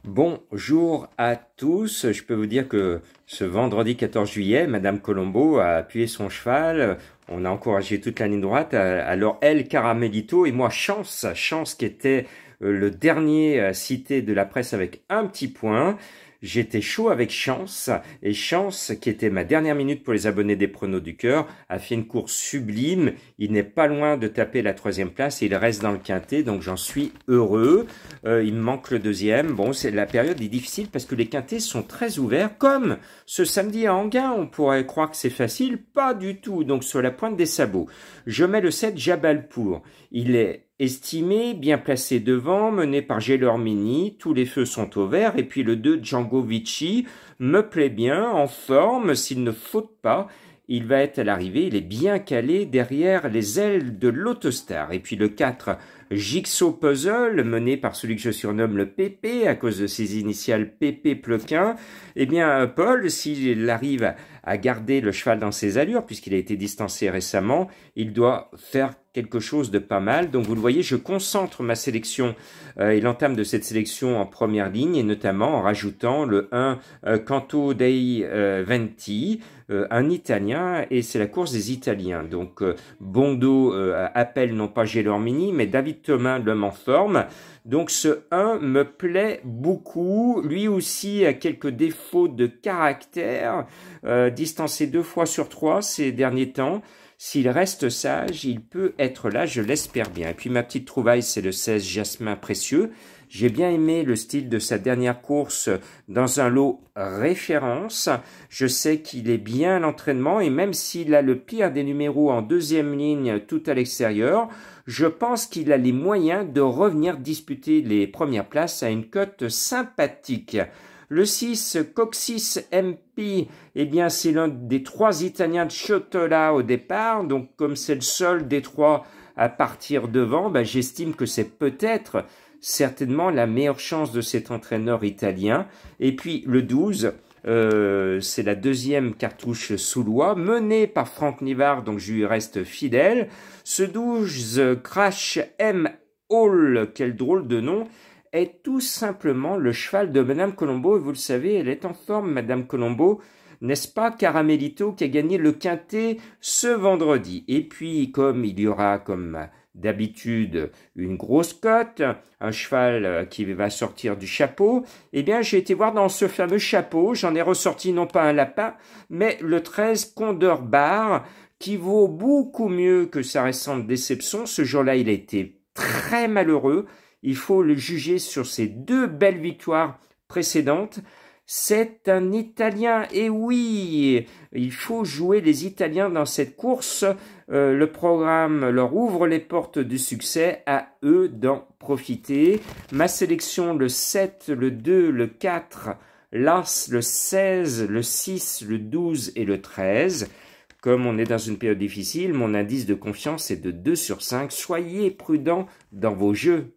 Bonjour à tous, je peux vous dire que ce vendredi 14 juillet, Madame Colombo a appuyé son cheval, on a encouragé toute la ligne droite, alors elle, Caramelito et moi, Chance qui était le dernier cité de la presse avec un petit point. J'étais chaud avec Chance, et Chance, qui était ma dernière minute pour les abonnés des pronos du cœur, a fait une course sublime. Il n'est pas loin de taper la 3e place, et il reste dans le quintet, donc j'en suis heureux. Il me manque le 2e. Bon, la période est difficile parce que les quintets sont très ouverts, comme ce samedi à Enghien. On pourrait croire que c'est facile, pas du tout, donc sur la pointe des sabots. Je mets le 7 Jabalpour. Il est estimé, bien placé devant, mené par Gelormini, tous les feux sont au vert, et puis le 2 Django Vici me plaît bien, en forme, s'il ne faute pas, il va être à l'arrivée, il est bien calé derrière les ailes de l'Autostar. Et puis le 4, Jigsaw Puzzle, mené par celui que je surnomme le Pépé, à cause de ses initiales Pépé Plequin. Eh bien, Paul, s'il arrive à garder le cheval dans ses allures, puisqu'il a été distancé récemment, il doit faire quelque chose de pas mal. Donc vous le voyez, je concentre ma sélection et l'entame de cette sélection en première ligne, et notamment en rajoutant le 1 Canto dei Venti, un Italien, et c'est la course des Italiens. Donc Bondo appelle non pas Gelormini, mais David Thomas, l'homme en forme. Donc ce 1 me plaît beaucoup. Lui aussi a quelques défauts de caractère, distancé 2 fois sur 3 ces derniers temps. S'il reste sage, il peut être là, je l'espère bien. Et puis ma petite trouvaille, c'est le 16 Jasmin Précieux. J'ai bien aimé le style de sa dernière course dans un lot référence. Je sais qu'il est bien à l'entraînement, et même s'il a le pire des numéros en 2e ligne tout à l'extérieur, je pense qu'il a les moyens de revenir disputer les premières places à une cote sympathique. Le 6, Coxis MP, eh bien, c'est l'un des 3 Italiens de Ciotola au départ. Donc, comme c'est le seul des 3 à partir devant, j'estime que c'est peut-être certainement la meilleure chance de cet entraîneur italien. Et puis, le 12, c'est la 2e cartouche soulois, menée par Franck Nivard, donc je lui reste fidèle. Ce 12, Crash M. Hall, quel drôle de nom, est tout simplement le cheval de Madame Colombo. Et vous le savez, elle est en forme, Madame Colombo. N'est-ce pas, Caramelito, qui a gagné le quintet ce vendredi? Et puis, comme il y aura, comme d'habitude, une grosse cote, un cheval qui va sortir du chapeau, eh bien, j'ai été voir dans ce fameux chapeau, j'en ai ressorti non pas un lapin, mais le 13 Condor Bar, qui vaut beaucoup mieux que sa récente déception. Ce jour-là, il a été très malheureux. Il faut le juger sur ses 2 belles victoires précédentes. C'est un Italien, et oui, il faut jouer les Italiens dans cette course. Le programme leur ouvre les portes du succès, à eux d'en profiter. Ma sélection, le 7, le 2, le 4, l'As, le 16, le 6, le 12 et le 13. Comme on est dans une période difficile, mon indice de confiance est de 2 sur 5. Soyez prudents dans vos jeux.